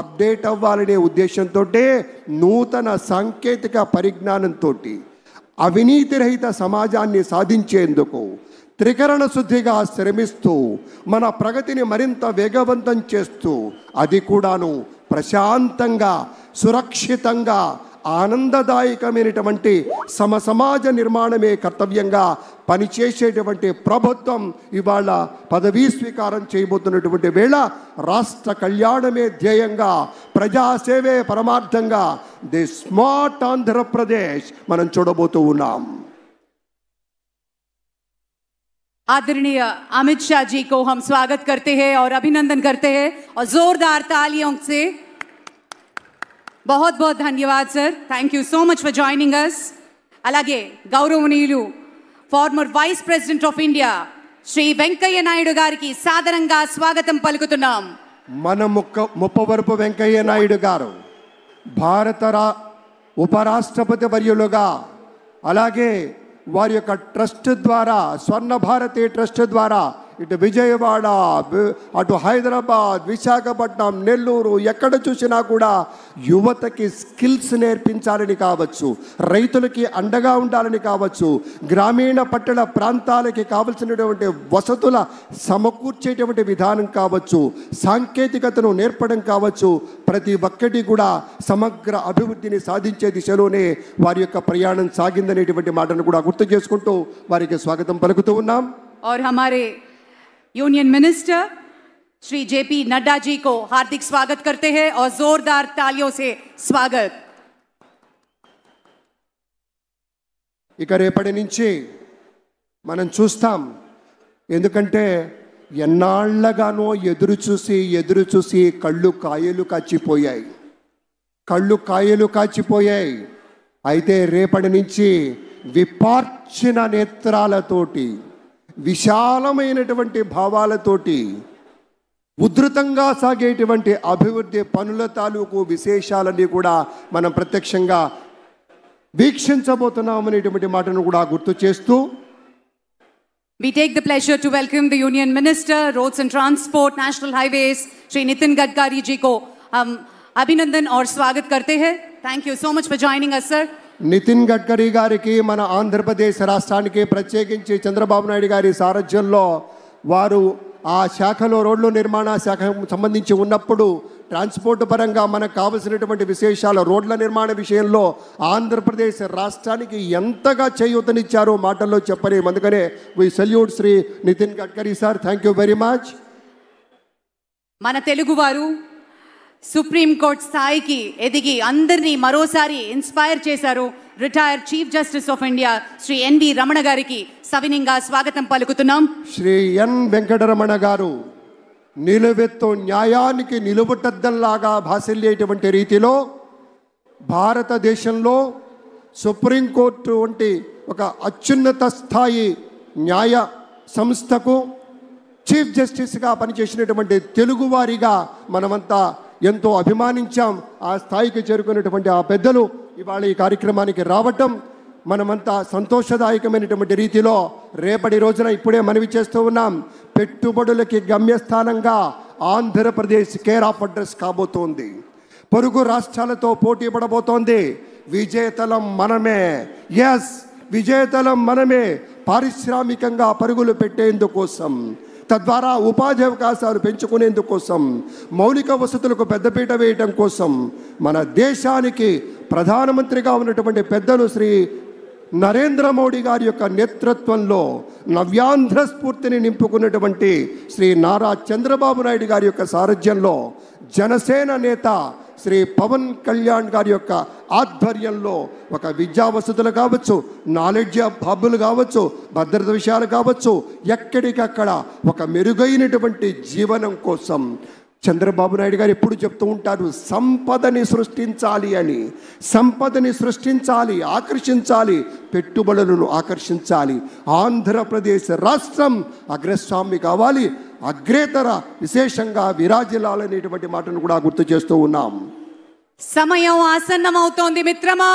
Update అవ్వాలనే ఉద్దేశంతో నూతన సాంకేతిక పరిజ్ఞానంతో అవినీతి రహిత సమాజాన్ని సాధించేందుకు త్రికరణ శుద్ధిగా శ్రమిస్తూ మన ప్రగతిని మరింత వేగవంతం చేస్తూ అది కూడాను ప్రశాంతంగా సురక్షితంగా ఆనందదాయకమైనటువంటి సమాజ నిర్మాణమే కర్తవ్యంగా పనిచేసేటువంటి ప్రభుత్వం ఇవాళ పదవీ స్వీకారం చేయబోతున్నటువంటి వేళ రాష్ట్ర కళ్యాణమే ధ్యేయంగా ప్రజాసేవే పరమార్థంగా ది స్మార్ట్ ఆంధ్రప్రదేశ్ మనం చూడబోతూ ఉన్నాం. आदरणीय अमित शाह जी को हम स्वागत करते हैं और अभिनंदन करते हैं और जोरदार तालियों से बहुत बहुत धन्यवाद sir. Thank you so much for joining us. అలాగే గౌరవనీయులు former vice president of India Shri Venkaiah Naidu గారికి సాదరంగా స్వాగతం పలుకుతున్నాం. మన ముప్పవరపు వెంకయ్య నాయుడు గారు భారత ఉపరాష్ట్రపతి వర్యులుగా అలాగే వారి యొక్క ట్రస్ట్ ద్వారా స్వర్ణ భారతి ట్రస్ట్ ద్వారా ఇటు విజయవాడ అటు హైదరాబాద్ విశాఖపట్నం నెల్లూరు ఎక్కడ చూసినా కూడా యువతకి స్కిల్స్ నేర్పించాలని కావచ్చు, రైతులకి అండగా ఉండాలని కావచ్చు, గ్రామీణ పట్టణ ప్రాంతాలకి కావలసినటువంటి వసతుల సమకూర్చేటువంటి విధానం కావచ్చు, సాంకేతికతను నేర్పడం కావచ్చు, ప్రతి ఒక్కటి కూడా సమగ్ర అభివృద్ధిని సాధించే దిశలోనే వారి యొక్క ప్రయాణం సాగిందనేటువంటి మాటను కూడా గుర్తు చేసుకుంటూ వారికి స్వాగతం పలుకుతూ ఉన్నాం. और हमारे union minister Shri J P Nadda ji को हार्दिक स्वागत करते हैं और जोरदार तालियों से स्वागत. ఇక రేపటి నుంచి మనం చూస్తాం. ఎందుకంటే ఎన్నాళ్ళగానో ఎదురు చూసి కళ్ళు కాయలు కాచిపోయాయి. అయితే రేపటి నుంచి విపార్చిన నేత్రాలతోటి విశాలమైనటువంటి భావాలతోటి ఉధృతంగా సాగేటువంటి అభివృద్ధి పనుల తాలూకు విశేషాలన్నీ కూడా మనం ప్రత్యక్షంగా వీక్షించబోతున్నామనేటువంటి మాటను కూడా గుర్తు చేస్తూ We take the pleasure to welcome the Union Minister, Roads and Transport, National Highways, Shri Nitin Gadkari ji को हम अभिनंदन और स्वागत करते हैं. Thank you so much for joining us, sir. Nitin Gadkari గారికి మన ఆంధ్రప్రదేశ్ రాష్ట్రానికి ప్రత్యేకించి చంద్రబాబు నాయుడు గారి సారథ్యంలో వారు ఆ శాఖలో రోడ్లు నిర్మాణ శాఖ సంబంధించి ఉన్నప్పుడు ట్రాన్స్పోర్ట్ పరంగా మనకు కావలసినటువంటి విశేషాలు రోడ్ల నిర్మాణ విషయంలో ఆంధ్రప్రదేశ్ రాష్ట్రానికి ఎంతగా చేయూతనిచ్చారో మాటల్లో చెప్పలేము. అందుకనే we salute Shri Nitin Gadkari sir. Thank you very much. మన తెలుగువారు సుప్రీంకోర్టు స్థాయికి ఎదిగి అందరినీ మరోసారి ఇన్స్పైర్ చేశారు. Retired chief justice of India Shri N V Ramana గారికి సవినీయంగా స్వాగతం పలుకుతున్నాం. శ్రీ ఎన్ వెంకటరమణ గారు నిలువెత్తు న్యాయానికి నిలువుటద్దంలాగా భాసిల్లేటువంటి రీతిలో భారతదేశంలో సుప్రీంకోర్టు వంటి ఒక అత్యున్నత స్థాయి న్యాయ సంస్థకు చీఫ్ జస్టిస్గా పనిచేసినటువంటి తెలుగువారిగా మనమంతా ఎంతో అభిమానించాం. ఆ స్థాయికి చేరుకున్నటువంటి ఆ పెద్దలు ఇవాళ ఈ కార్యక్రమానికి రావటం మనమంతా సంతోషదాయకమైనటువంటి రీతిలో రేపటి రోజున ఇప్పుడే మనవి చేస్తూ ఉన్నాం. పెట్టుబడులకి గమ్యస్థానంగా ఆంధ్రప్రదేశ్ కేర్ ఆఫ్ అడ్రస్ కాబోతోంది. పొరుగు రాష్ట్రాలతో పోటీ పడబోతోంది. విజేతలం మనమే. ఎస్, విజేతలం మనమే. పారిశ్రామికంగా పరుగులు పెట్టేందుకోసం, తద్వారా ఉపాధి అవకాశాలు పెంచుకునేందుకోసం, మౌలిక వసతులకు పెద్దపీట వేయటం కోసం మన దేశానికి ప్రధానమంత్రిగా ఉన్నటువంటి పెద్దలు శ్రీ నరేంద్ర మోడీ గారి యొక్క నేతృత్వంలో నవ్యాంధ్ర స్ఫూర్తిని నింపుకున్నటువంటి శ్రీ నారా చంద్రబాబు నాయుడు గారి యొక్క సారథ్యంలో జనసేన నేత శ్రీ పవన్ కళ్యాణ్ గారి యొక్క ఆధ్వర్యంలో ఒక విద్యా వసతులు కావచ్చు, నాలెడ్జ్ హబ్బులు కావచ్చు, భద్రత విషయాలు కావచ్చు, ఎక్కడికక్కడ ఒక మెరుగైనటువంటి జీవనం కోసం చంద్రబాబు నాయుడు గారు ఎప్పుడు చెప్తూ ఉంటారు, సంపదని సృష్టించాలి అని. సంపదని సృష్టించాలి, ఆకర్షించాలి, పెట్టుబడులను ఆకర్షించాలి. ఆంధ్రప్రదేశ్ రాష్ట్రం అగ్రస్వామి కావాలి, అగ్రేతర విశేషంగా విరాజిల్లాలనేటువంటి మాటను కూడా గుర్తు చేస్తూ ఉన్నాం. సమయం ఆసన్నమవుతోంది మిత్రమా,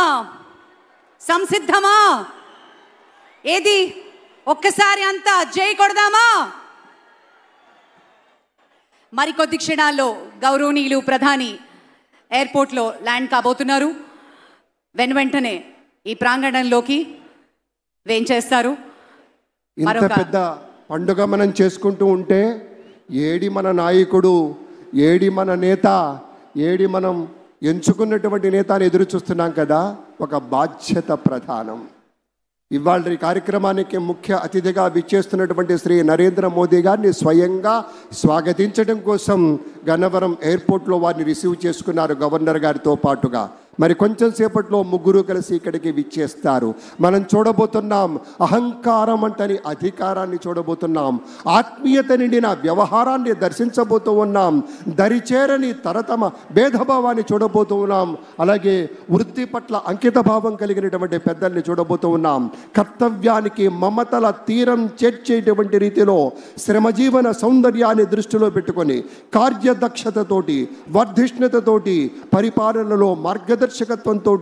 సంసిద్ధమా? ఏది ఒక్కసారి అంతా జై కొడదామా? మరికొద్ది క్షణాల్లో గౌరవనీయులు ప్రధాని ఎయిర్పోర్ట్లో ల్యాండ్ కాబోతున్నారు. వెంటనే ఈ ప్రాంగణంలోకి వేంచేస్తారు. ఇంత పెద్ద పండుగ మనం చేసుకుంటూ ఉంటే ఏడి మన నాయకుడు, ఏడి మన నేత, ఏడి మనం ఎంచుకున్నటువంటి నేత అని ఎదురు చూస్తున్నాం కదా. ఒక బాధ్యత ప్రధానం. ఇవాళ ఈ కార్యక్రమానికి ముఖ్య అతిథిగా విచ్చేస్తున్నటువంటి శ్రీ నరేంద్ర మోదీ గారిని స్వయంగా స్వాగతించడం కోసం గన్నవరం ఎయిర్పోర్ట్లో వారిని రిసీవ్ చేసుకున్నారు గవర్నర్ గారితో పాటుగా. మరి కొంచెం సేపట్లో ముగ్గురు కలిసి ఇక్కడికి విచ్చేస్తారు. మనం చూడబోతున్నాం అహంకారం అంటని అధికారాన్ని చూడబోతున్నాం. ఆత్మీయత నిండిన వ్యవహారాన్ని దర్శించబోతూ ఉన్నాం. దరిచేరని తరతమ భేదభావాన్ని చూడబోతూ ఉన్నాం. అలాగే వృత్తి పట్ల అంకిత భావం కలిగినటువంటి పెద్దల్ని చూడబోతూ ఉన్నాం. కర్తవ్యానికి మమతల తీరం చేర్చేటువంటి రీతిలో శ్రమజీవన సౌందర్యాన్ని దృష్టిలో పెట్టుకొని కార్యదక్షతతోటి వర్ధిష్ణుతతోటి పరిపాలనలో మార్గదర్శకత్వంతో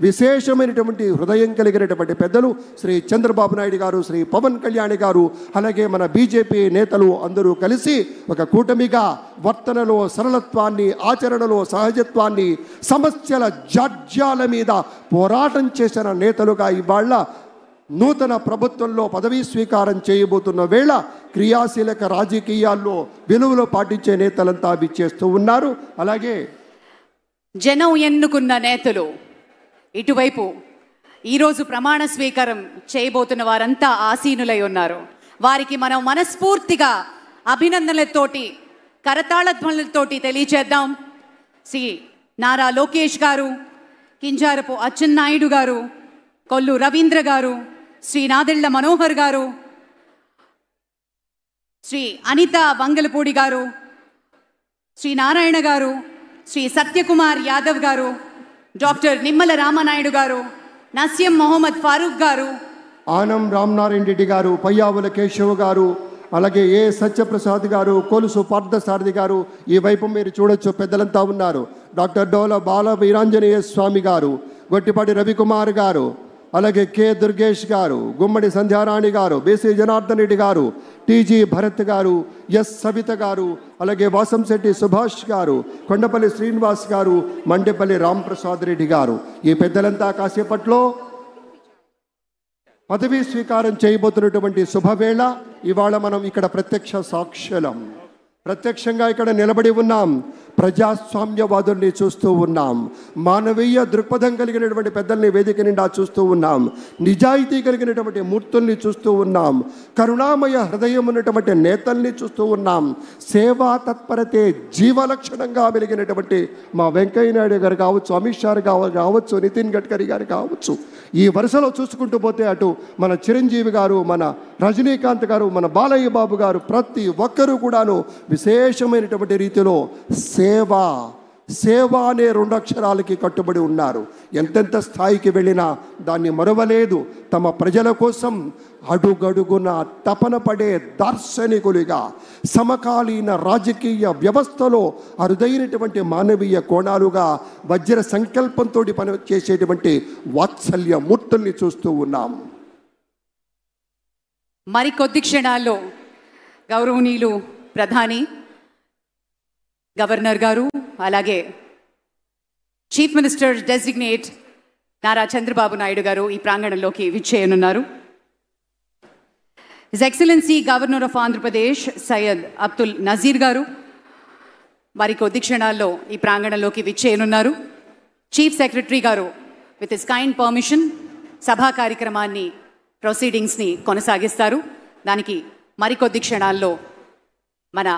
విశేషమైనటువంటి హృదయం కలిగినటువంటి పెద్దలు శ్రీ చంద్రబాబు నాయుడు గారు, శ్రీ పవన్ కళ్యాణ్ గారు, అలాగే మన బీజేపీ నేతలు అందరూ కలిసి ఒక కూటమిగా వర్తనలో సరళత్వాన్ని, ఆచరణలో సహజత్వాన్ని, సమస్యల జాడ్యాల మీద పోరాటం చేసిన నేతలుగా ఇవాళ నూతన ప్రభుత్వంలో పదవీ స్వీకారం చేయబోతున్న వేళ క్రియాశీలక రాజకీయాల్లో విలువలు పాటించే నేతలంతా విచ్చేస్తూ ఉన్నారు. అలాగే జనం ఎన్నుకున్న నేతలు ఇటువైపు ఈరోజు ప్రమాణ స్వీకారం చేయబోతున్న వారంతా ఆసీనులై ఉన్నారు. వారికి మనం మనస్ఫూర్తిగా అభినందనలతోటి, కరతాళధ్వనులతోటి తెలియచేద్దాం. శ్రీ నారా లోకేష్ గారు, కింజారపు అచ్చెన్నాయుడు గారు, కొల్లు రవీంద్ర గారు, శ్రీ నాదెళ్ల మనోహర్ గారు, శ్రీ అనిత వంగలపూడి గారు, శ్రీ నారాయణ గారు, శ్రీ సత్యకుమార్ యాదవ్ గారు, డాక్టర్ నిమ్మల రామనాయుడు గారు, నసీం మొహమ్మద్ ఫారూక్ గారు, ఆనం రామనారాయణ రెడ్డి గారు, పయ్యావుల కేశవ్ గారు, అలాగే ఏ సత్యప్రసాద్ గారు, కొలుసు పార్థసారథి గారు, ఈ వైపు మీరు చూడొచ్చు పెద్దలంతా ఉన్నారు. డాక్టర్ డోల బాల వీరాంజనేయ స్వామి గారు, గొట్టిపాటి రవికుమార్ గారు, అలాగే కె దుర్గేష్ గారు, గుమ్మడి సంధ్యారాణి గారు, బీసీ జనార్దన్ రెడ్డి గారు, టీజీ భరత్ గారు, ఎస్ సవిత గారు, అలాగే వాసంశెట్టి సుభాష్ గారు, కొండపల్లి శ్రీనివాస్ గారు, మండేపల్లి రాంప్రసాద్ రెడ్డి గారు, ఈ పెద్దలంతా కాసేపట్లో పదవీ స్వీకారం చేయబోతున్నటువంటి శుభవేళ. ఇవాళ మనం ఇక్కడ ప్రత్యక్ష సాక్షులం. ప్రత్యక్షంగా ఇక్కడ నిలబడి ఉన్నాం. ప్రజాస్వామ్యవాదుల్ని చూస్తూ ఉన్నాం. మానవీయ దృక్పథం కలిగినటువంటి పెద్దల్ని వేదిక నిండా చూస్తూ ఉన్నాం. నిజాయితీ కలిగినటువంటి మూర్తుల్ని చూస్తూ ఉన్నాం. కరుణామయ హృదయం ఉన్నటువంటి నేతల్ని చూస్తూ ఉన్నాం. సేవా తత్పరతే జీవలక్షణంగా వెలిగినటువంటి మా వెంకయ్య నాయుడు గారు కావచ్చు, అమిత్ షా గారు కావచ్చు, నితిన్ గడ్కరీ గారు కావచ్చు, ఈ వరుసలో చూసుకుంటూ పోతే అటు మన చిరంజీవి గారు, మన రజనీకాంత్ గారు, మన బాలయ్య బాబు గారు, ప్రతి ఒక్కరూ కూడాను విశేషమైనటువంటి రీతిలో సేవ అనే 2 అక్షరాలకి కట్టుబడి ఉన్నారు. ఎంతెంత స్థాయికి వెళ్ళినా దాన్ని మరవలేదు. తమ ప్రజల కోసం అడుగడుగున తపన పడే దార్శనికులుగా సమకాలీన రాజకీయ వ్యవస్థలో అరుదైనటువంటి మానవీయ కోణాలుగా వజ్ర సంకల్పంతో పని చేసేటువంటి వాత్సల్య మూర్తుల్ని చూస్తూ ఉన్నాం. మరికొద్ది క్షణాల్లో గౌరవనీయులు ప్రధాని, గవర్నర్ గారు, అలాగే chief minister designate Nara Chandrababu Naidu గారు ఈ ప్రాంగణంలోకి విచ్చేయనున్నారు. His excellency governor of Andhra Pradesh Syed Abdul Nazeer గారు మరికొద్ది క్షణాల్లో ఈ ప్రాంగణంలోకి విచ్చేయనున్నారు. చీఫ్ సెక్రటరీ గారు విత్ హిస్ కైండ్ పర్మిషన్ సభా కార్యక్రమాన్ని, ప్రొసీడింగ్స్ని కొనసాగిస్తారు. దానికి మరికొద్ది క్షణాల్లో మన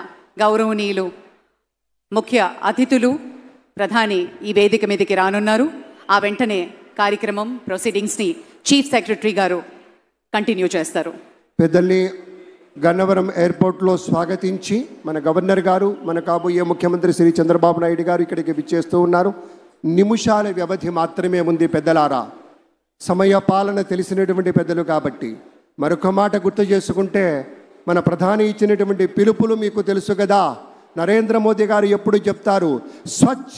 గౌరవనీయులు ముఖ్య అతిథులు ప్రధాని ఈ వేదిక మీదకి రానున్నారు. ఆ వెంటనే కార్యక్రమం, ప్రొసీడింగ్స్ని చీఫ్ సెక్రటరీ గారు కంటిన్యూ చేస్తారు. పెద్దల్ని గన్నవరం ఎయిర్పోర్ట్లో స్వాగతించి మన గవర్నర్ గారు, మన కాబోయే ముఖ్యమంత్రి శ్రీ చంద్రబాబు నాయుడు గారు ఇక్కడికి విచ్చేస్తూ ఉన్నారు. నిమిషాల వ్యవధి మాత్రమే ఉంది పెద్దలారా. సమయ పాలన తెలిసినటువంటి పెద్దలు కాబట్టి మరొక మాట గుర్తు చేసుకుంటే, మన ప్రధాని ఇచ్చినటువంటి పిలుపులు మీకు తెలుసు కదా. నరేంద్ర మోదీ గారు ఎప్పుడు చెప్తారు, స్వచ్ఛ